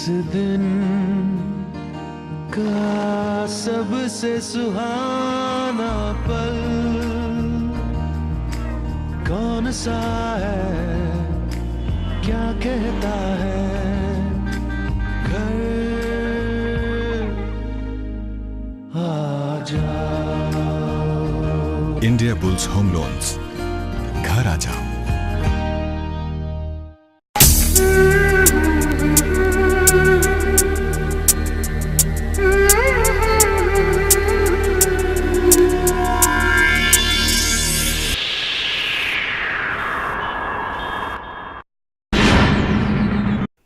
दिन का सबसे सुहाना पल कौन सा है, क्या कहता है घर आ जाओ। इंडिया बुल्स होम लोन्स, घर आ जाओ।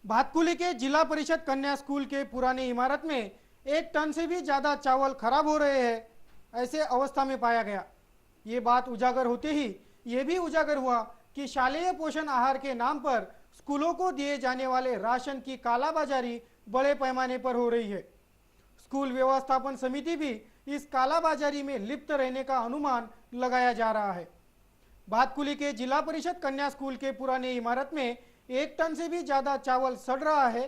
भातकुली के जिला परिषद कन्या स्कूल के पुरानी इमारत में 1 टन से भी ज़्यादा चावल खराब हो रहे हैं ऐसे अवस्था में पाया गया। ये बात उजागर होते ही ये भी उजागर हुआ कि शालेय पोषण आहार के नाम पर स्कूलों को दिए जाने वाले राशन की कालाबाजारी बड़े पैमाने पर हो रही है। स्कूल व्यवस्थापन समिति भी इस कालाबाजारी में लिप्त रहने का अनुमान लगाया जा रहा है। भातकुली के जिला परिषद कन्या स्कूल के पुरानी इमारत में 1 टन से भी ज्यादा चावल सड़ रहा है।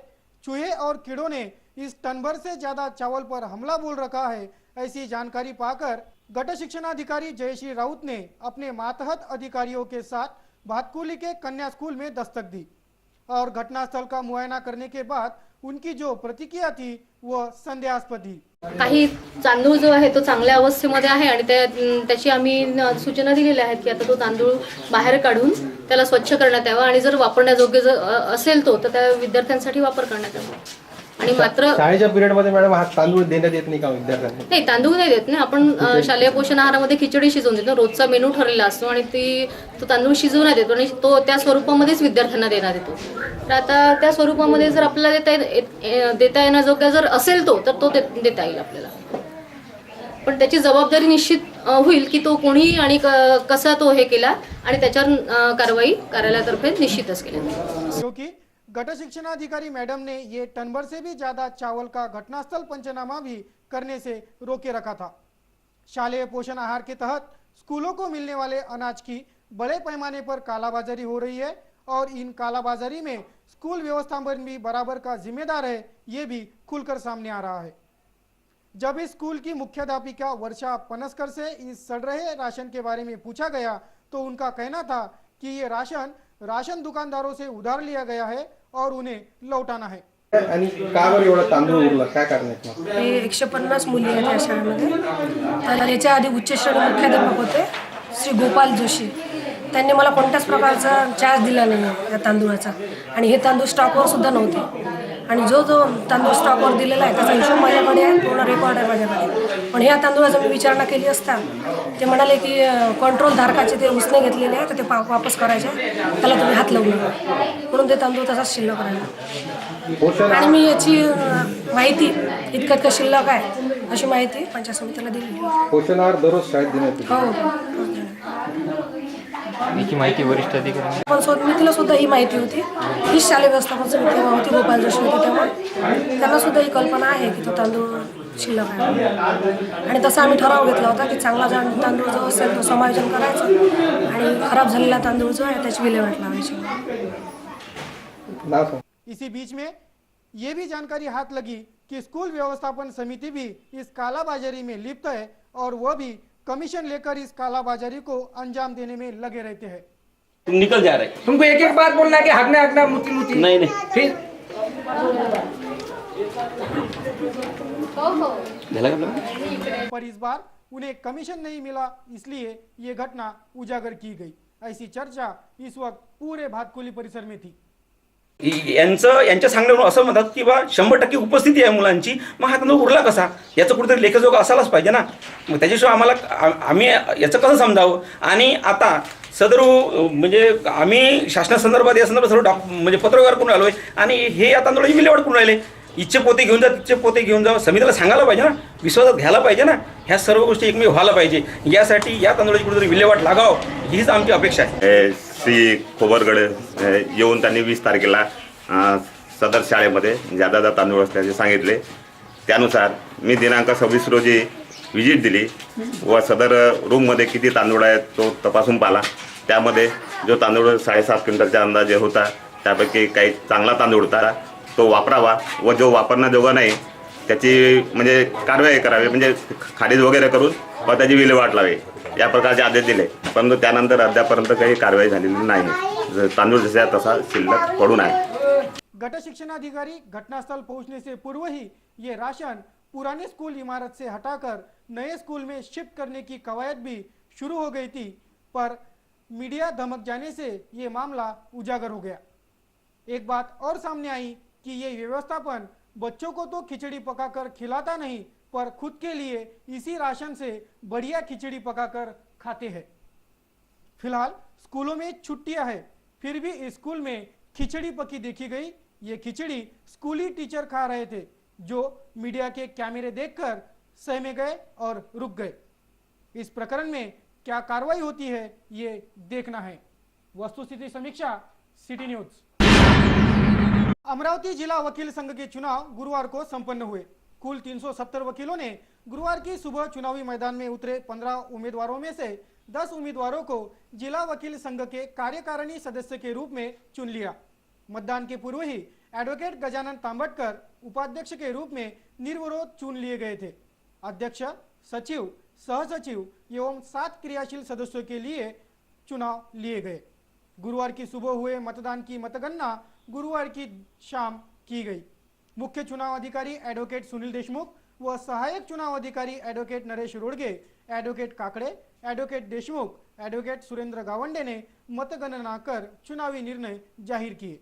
चूहे और कीड़ों ने इस टन भर से ज्यादा चावल पर हमला बोल रखा है। ऐसी जानकारी पाकर गट शिक्षणाधिकारी जयश्री राउत ने अपने मातहत अधिकारियों के साथ भातकुली के कन्या स्कूल में दस्तक दी और घटनास्थल का मुआयना करने के बाद उनकी जो प्रतिक्रिया थी वह संदेहास्पद थी। काही तांदूळ जो आहे तो चांगल्या अवस्थेमध्ये आहे आणि त्याची आम्ही सूचना दिलेल्या आहेत की आता तो तांदूळ बाहेर काढून त्याला स्वच्छ करण्यात यावा आणि जर वापरण्यायोग्य जर असेल तो तर त्या विद्यार्थ्यांसाठी वापर करण्यात यावा। आणि मात्र शाळेच्या पिरियड मध्ये मॅडम हा तांदूळ देण्यात येत नाही का विद्यार्थ्यांना? नाही, तांदूळ नाही देत नाही आपण। शालेय पोषण आहारामध्ये खिचडी शिजवून देतो, रोजचा मेनू ठरलेला असतो आणि तो तांदूळ शिजवण्यात येतो आणि तो त्या स्वरूपामध्येच विद्यार्थ्यांना देण्यात येतो। तर आता त्या स्वरूपामध्ये जर आपल्याला देता येण्याजोग्य जर असेल तर तो देता येईल आपल्याला, पण त्याची जबाबदारी निश्चित होईल की तो कोणी आणि कसा तो हे केला आणि त्याच्यावर कारवाई कार्यालयातर्फे निश्चितच केली जाईल। क्योंकि गट शिक्षणाधिकारी मैडम ने ये टन भर से भी ज्यादा चावल का घटनास्थल पंचनामा भी करने से रोके रखा था। शालेय पोषण आहार के तहत स्कूलों को मिलने वाले अनाज की बड़े पैमाने पर कालाबाजारी हो रही है और इन कालाबाजारी में स्कूल व्यवस्थापन भी बराबर का जिम्मेदार है, ये भी खुलकर सामने आ रहा है। जब इस स्कूल की मुख्याध्यापिका वर्षा पनस्कर से इस सड़ रहे राशन के बारे में पूछा गया तो उनका कहना था कि ये राशन दुकानदारों से उधार लिया गया है और उन्हें लौटाना है। आणि का बरं एवढा तांदूळ उरला, काय कारण आहे? 150 मुली आहेत या शाळेमध्ये। तर याच्या आधी उच्च श्रेणी मुख्याध्यापक होते श्री गोपाल जोशी, त्यांनी मला कोणत्याच प्रकारचा चार्ज दिला नाही या तांदूळाचा आणि हे तांदूळ स्टॉकवर सुद्धा नव्हते आणि जो तांदूळ स्टॉकवर दिलेला आहे त्याचा हिशोब माझ्याकडे आहे, पूर्ण रेकॉर्ड आहे माझ्याकडे। पण ह्या तांदूळाचा मी विचारणा केली असता ते म्हणाले की कंट्रोल धारकाचे ते उसने घेतलेले आहे तर ते वापस करायचे, त्याला तुम्ही हात लावू नका, म्हणून ते तांदूळ तसाच शिल्लक राहिला। आणि मी याची माहिती इतकं शिल्लक आहे अशी माहिती पंचायत समितीला दिली। पोषण आहार दररोज शाळेत देण्यात येतो? हो, याची माहिती वरिष्ठ अधिकारी पण समितीला सुद्धा ही माहिती होती। ही शालेय व्यवस्थापन समिती तेव्हा होती, गोपाल जोशी होते तेव्हा, त्यांना सुद्धा ही कल्पना आहे की तो तांदूळ शिल्लक आहे आणि तसा आम्ही ठराव घेतला होता की चांगला तांदूळ जो असेल तो समायोजन करायचं आणि खराब झालेला तांदूळ जो आहे त्याची विल्हेवाट लावायची। इसी बीच में ये भी जानकारी हाथ लगी कि स्कूल व्यवस्थापन समिति भी इस कालाबाजारी में लिप्त है और वह भी कमीशन लेकर इस कालाबाजारी को अंजाम देने में लगे रहते हैं। तुम निकल जा रहे, तुमको एक एक बार बोलना है कि हगना मुती नहीं फिर पर इस बार उन्हें कमीशन नहीं मिला, इसलिए ये घटना उजागर की गई। ऐसी चर्चा इस वक्त पूरे भातकुली परिसर में थी। यांच्या सांगण्यावरून असं म्हणतात की बा 100% उपस्थिती आहे मुलांची, मग हा तांदूळ उरला कसा, याचं कुठेतरी लेखजोग असायलाच पाहिजे ना। मग त्याच्याशिवाय आम्ही याचं कसं समजावं? आणि आता सदर म्हणजे आम्ही शासनासंदर्भात या संदर्भात सर्व म्हणजे पत्रव्यवहार करून आलोय आणि हे या तांदूळाची विल्हेवाट करून राहिले। इच्छे पोते घेऊन जा, तिचे पोते घेऊन जा, समितीला सांगायला पाहिजे ना, विश्वासात घ्यायला पाहिजे ना, ह्या सर्व गोष्टी एकमेव व्हायला पाहिजे। यासाठी या तांदूळाची कुठेतरी विल्हेवाट लागाव हीच आमची अपेक्षा आहे। श्री खोबरगडे येऊन त्यांनी 20 तारखेला सदर शाळेमध्ये ज्यादा तांदूळ असल्याचे सांगितले। त्यानुसार मी दिनांक 26 रोजी व्हिजिट दिली व सदर रूममध्ये किती तांदूळ आहेत तो तपासून पाहिला। त्यामध्ये जो तांदूळ 7.5 क्विंटलच्या अंदाजे होता त्यापैकी काही चांगला तांदूळ होता, तो वापरावा व जो वापरण्याजोगा नाही त्याची म्हणजे कारवाई करावी, म्हणजे खारीज वगैरे करून व त्याची विल्हेवाट लावे या प्रकारचे आदेश दिले. परंतु त्यानंतर अद्यापर्यंत काही कारवाई झालेली नाही. तांदूळ जसा तसा शिल्लक पडून आहे. गट शिक्षणाधिकारी घटनास्थल पहुंचने से पूर्व ही ये राशन पुराने स्कूल इमारत से हटाकर नए स्कूल में शिफ्ट करने की कवायद भी शुरू हो गई थी, पर मीडिया धमक जाने से ये मामला उजागर हो गया. एक बात और सामने आई कि ये व्यवस्थापन बच्चों को तो खिचड़ी पकाकर खिलाता नहीं, पर खुद के लिए इसी राशन से बढ़िया खिचड़ी पकाकर खाते हैं. फिलहाल स्कूलों में छुट्टियां हैं, फिर भी इस स्कूल में खिचड़ी पकी देखी गई. ये खिचड़ी स्कूली टीचर खा रहे थे, जो मीडिया के कैमरे देखकर सहमे गए और रुक गए. इस प्रकरण में क्या कार्रवाई होती है ये देखना है. वस्तुस्थिति समीक्षा, सिटी न्यूज. अमरावती जिला वकील संघ के चुनाव गुरुवार को संपन्न हुए. कुल 370 वकीलों ने गुरुवार की सुबह चुनावी मैदान में उतरे 15 उम्मीदवारों में से 10 उम्मीदवारों को जिला वकील संघ के कार्यकारिणी सदस्य के रूप में चुन लिया. मतदान के पूर्व ही एडवोकेट गजानन तांबटकर उपाध्यक्ष के रूप में निर्विरोध चुन लिए गए थे. अध्यक्ष, सचिव, सहसचिव एवं 7 क्रियाशील सदस्यों के लिए चुनाव लिए गए. गुरुवार की सुबह हुए मतदान की मतगणना गुरुवार की शाम की गई. मुख्य चुनाव अधिकारी एडवोकेट सुनील देशमुख व सहायक चुनाव अधिकारी advocate Naresh Rodge, advocate Kakade, advocate Deshmukh, advocate Surendra Gawande ने मतगणना कर चुनावी निर्णय जाहिर किए.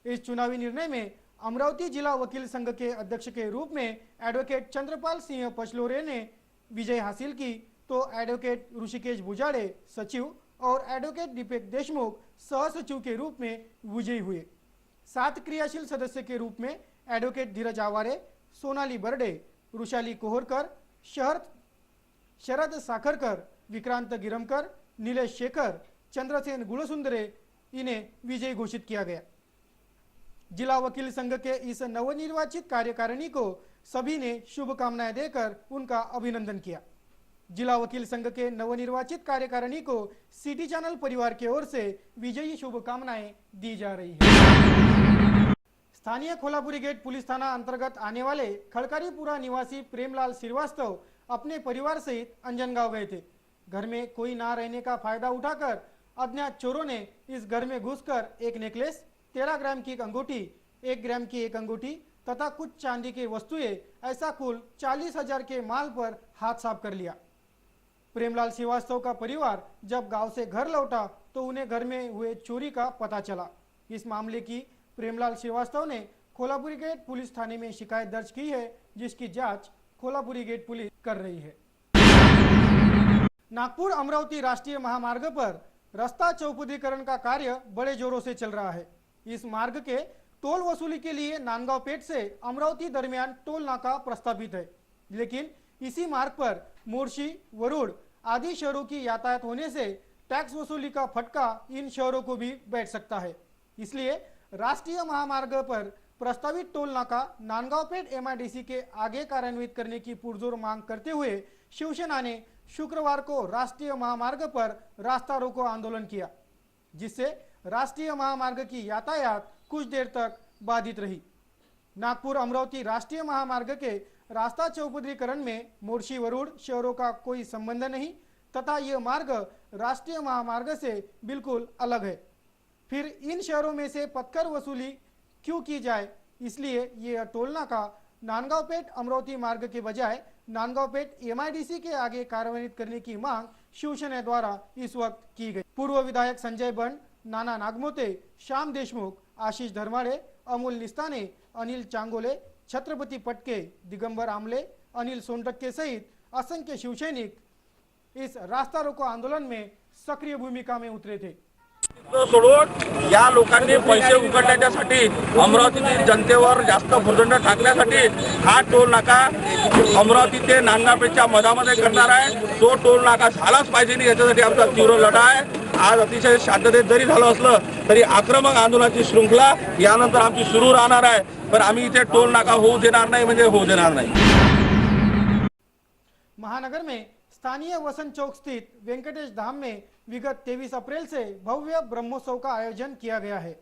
इस चुनावी निर्णय में अमरावती जिला वकील संघ के अध्यक्ष के रूप में एडवोकेट चंद्रपाल सिंह पचलोरे ने विजय हासिल की, तो एडवोकेट ऋषिकेश भुजाड़े सचिव और एडवोकेट दीपक देशमुख सहसचिव के रूप में विजयी हुए. 7 क्रियाशील सदस्य के रूप में एडवोकेट धीरज आवारे, सोनाली बर्डे, रुशाली कोहरकर, शरद साखरकर, विक्रांत गिरमकर, नीलेश शेखर, चंद्रसेन गुणसुंदरे इन्हें विजयी घोषित किया गया. जिला वकील संघ के इस नवनिर्वाचित कार्यकारिणी को सभी ने शुभकामनाएं देकर उनका अभिनंदन किया. जिला वकील संघ के नवनिर्वाचित कार्यकारिणी को सिटी चैनल परिवार की ओर से विजयी शुभकामनाएं दी जा रही है. स्थानीय खोलापुरी गेट पुलिस थाना अंतर्गत आने वाले खड़कारीपुरा निवासी प्रेमलाल श्रीवास्तव अपने परिवार सहित अंजनगांव गए थे. घर में कोई ना रहने का फायदा उठाकर अज्ञात चोरों ने इस घर में घुसकर एक नेकलेस, 13 ग्राम की एक अंगूठी, 1 ग्राम की एक अंगूठी तथा कुछ चांदी की वस्तुएं, ऐसा कुल 40,000 के माल पर हाथ साफ कर लिया. प्रेमलाल श्रीवास्तव का परिवार जब गांव से घर लौटा तो उन्हें घर में हुए चोरी का पता चला. इस मामले की प्रेमलाल श्रीवास्तव ने खोलापुरी गेट पुलिस थाने में शिकायत दर्ज की है, जिसकी जांच खोलापुरी गेट पुलिस कर रही है. नागपुर अमरावती राष्ट्रीय महामार्ग पर रास्ता चौपदरीकरण का कार्य बड़े जोरों से चल रहा है. इस मार्ग के टोल वसूली के लिए नांदगांव पेठ से अमरावती दरमियान टोल नाका प्रस्तावित है, लेकिन इसी मार्ग पर मोर्शी, वरुड़ आदि शहरों की यातायात होने से टैक्स वसूली का फटका इन शहरों को भी बैठ सकता है. इसलिए राष्ट्रीय महामार्ग पर प्रस्तावित टोल नाका नांदगांव पेठ MIDC के आगे कार्यान्वित करने की पुरजोर मांग करते हुए शिवसेना ने शुक्रवार को राष्ट्रीय महामार्ग पर रास्ता रोको आंदोलन किया, जिससे राष्ट्रीय महामार्ग की यातायात कुछ देर तक बाधित रही. नागपुर अमरावती राष्ट्रीय महामार्ग के रास्ता चौपदरीकरण में मोर्शी, वरुड़ शहरों का कोई संबंध नहीं तथा यह मार्ग राष्ट्रीय महामार्ग से बिल्कुल अलग है. फिर इन शहरों में से पथकर वसूली क्यों की जाए, इसलिए यह टोल नाका नांदगांव पेठ अमरावती मार्ग के बजाय नांदगांव पेठ MIDC के आगे कार्यान्वित करने की मांग शिवसेना द्वारा इस वक्त की गई. पूर्व विधायक संजय बंड, नाना नागमोते, श्याम देशमुख, आशीष धर्माड़े, अमोल निस्ताने, अनिल चांगोले, छत्रपति पटके, दिगंबर आमले, अनिल सोनटक्के सहित असंख्य शिवसैनिक इस रास्ता रोको आंदोलन में सक्रिय भूमिका में उतरे थे. सोडून या लोकांनी पैसे उघडण्यासाठी अमरावतीतील जनतेवर जास्त भुर्दंड टाकण्यासाठी हा टोल नाका अमरावती ते नांदगावच्या मधामध्ये करणार आहे. तो टोल नाका झालाच पाहिजे नाही, याच्यासाठी आमचा तीव्र लढा आहे. आज अतिशय शांततेत जरी झालं असलं तरी आक्रमक आंदोलनाची श्रृंखला यानंतर आमची सुरू राहणार आहे. पण आम्ही इथे टोल नाका होऊ देणार नाही, म्हणजे होऊ देणार नाही. महानगर में स्थानीय वसंत चौक स्थित वेंकटेश धाम में विगत 23 अप्रैल से भव्य ब्रह्मोत्सव का आयोजन किया गया है.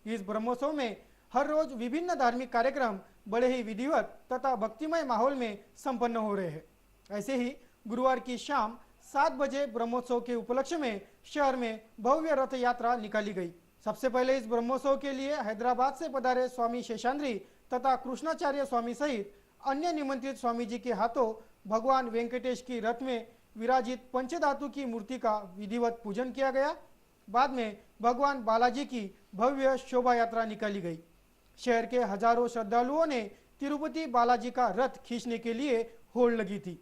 इस ब्रह्मोत्सव में हर रोज विभिन्न धार्मिक कार्यक्रम बड़े ही विधिवत तथा भक्तिमय माहौल में संपन्न हो रहे हैं। ऐसे ही गुरुवार की शाम 7 बजे ब्रह्मोत्सव के उपलक्ष्य में शहर में भव्य रथ यात्रा निकाली गई। सबसे पहले इस ब्रह्मोत्सव के लिए हैदराबाद से पधारे स्वामी शेषाद्री तथा कृष्णाचार्य स्वामी सहित अन्य निमंत्रित स्वामी जी के हाथों भगवान वेंकटेश की रथ में विराजित पंचधातु की मूर्ति का विधिवत पूजन किया गया। बाद में भगवान बालाजी की भव्य शोभा यात्रा निकाली गई। शहर के हजारों श्रद्धालुओं ने तिरुपति बालाजी का रथ खींचने के लिए होड़ लगी थी।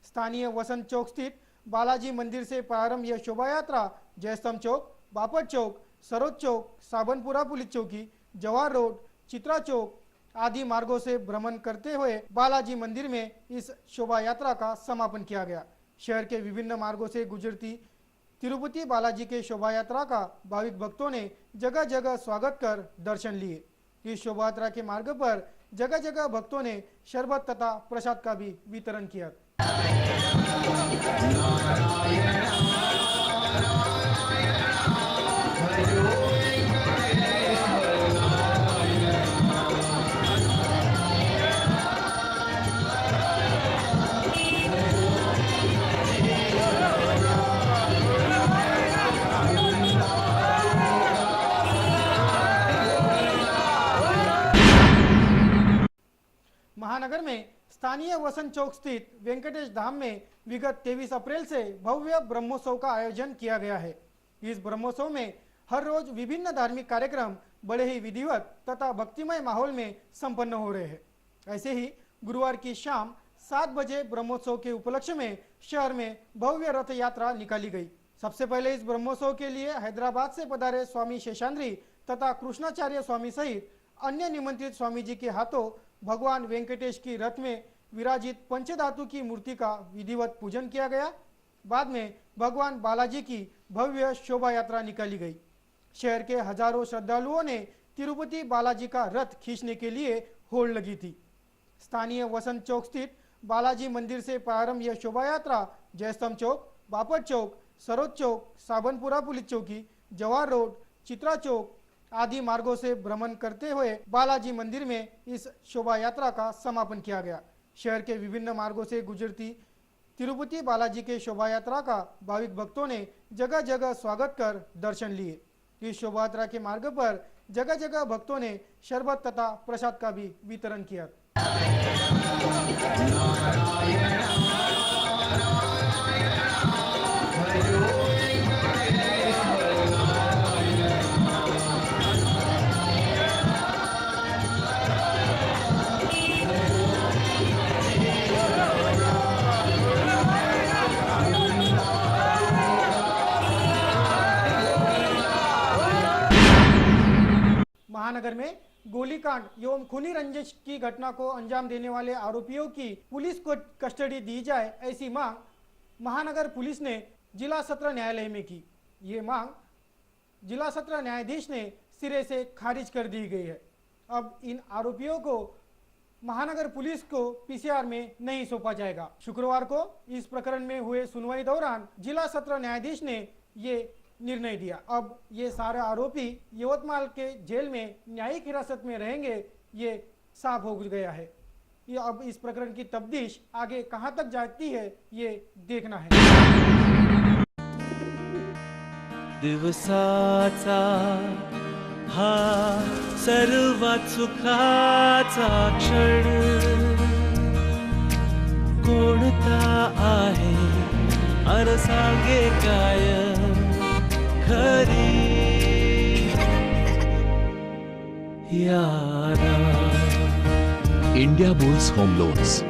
स्थानीय वसंत चौक स्थित बालाजी मंदिर से प्रारंभ यह शोभा यात्रा जयस्तंभ चौक, बापट चौक, सरोज चौक, साबनपुरा पुलिस चौकी, जवाहर रोड, चित्रा चौक आदि मार्गों से भ्रमण करते हुए बालाजी मंदिर में इस शोभा यात्रा का समापन किया गया। शहर के विभिन्न मार्गों से गुजरती तिरुपति बालाजी के शोभा यात्रा का भाविक भक्तों ने जगह जगह स्वागत कर दर्शन लिए। इस शोभा यात्रा के मार्ग पर जगह जगह भक्तों ने शरबत तथा प्रसाद का भी वितरण किया। महानगर में स्थानीय वसंत चौक स्थित वेंकटेश धाम में विगत 23 अप्रैल से भव्य ब्रह्मोत्सव का आयोजन किया गया है। इस ब्रह्मोत्सव में हर रोज विभिन्न धार्मिक कार्यक्रम बड़े ही विधिवत तथा भक्तिमय माहौल में संपन्न हो रहे हैं। ऐसे ही गुरुवार की शाम 7 बजे ब्रह्मोत्सव के उपलक्ष्य में शहर में भव्य रथ यात्रा निकाली गई। सबसे पहले इस ब्रह्मोत्सव के लिए हैदराबाद से पधारे स्वामी शेषाद्री तथा कृष्णाचार्य स्वामी सहित अन्य निमंत्रित स्वामी जी के हाथों भगवान वेंकटेश की रथ में विराजित पंचधातु की मूर्ति का विधिवत पूजन किया गया। बाद में भगवान बालाजी की भव्य शोभा यात्रा निकाली गई। शहर के हजारों श्रद्धालुओं ने तिरुपति बालाजी का रथ खींचने के लिए होड़ लगी थी। स्थानीय वसंत चौक स्थित बालाजी मंदिर से प्रारंभ यह शोभा यात्रा जयस्तंभ चौक, बापट चौक, सरोज चौक, साबनपुरा पुलिस चौकी, जवाहर रोड, चित्रा चौक आदि मार्गों से भ्रमण करते हुए बालाजी मंदिर में इस शोभा यात्रा का समापन किया गया। शहर के विभिन्न मार्गों से गुजरती तिरुपति बालाजी के शोभा यात्रा का भाविक भक्तों ने जगह जगह स्वागत कर दर्शन लिए। इस शोभा यात्रा के मार्ग पर जगह जगह भक्तों ने शरबत तथा प्रसाद का भी वितरण किया। महानगर में गोलीकांड एवं खूनी रंजिश की घटना को अंजाम देने वाले आरोपियों की पुलिस को कस्टडी दी जाए, ऐसी मांग महानगर पुलिस ने जिला सत्र न्यायालय में की। ये मांग जिला सत्र न्यायाधीश ने सिरे से खारिज कर दी गई है। अब इन आरोपियों को महानगर पुलिस को पीसीआर में नहीं सौंपा जाएगा। शुक्रवार को इस प्रकरण में हुए सुनवाई दौरान जिला सत्र न्यायाधीश ने ये निर्णय दिया। अब ये सारे आरोपी यवतमाल के जेल में न्यायिक हिरासत में रहेंगे, ये साफ हो गया है। ये अब इस प्रकरण की तफ्तीश आगे कहां तक जाती है, ये देखना है। दिवसाचा हा सर्वात सुखाचा क्षण कोणता आहे अन सांगे काय खरी यादा। India bulls home loans,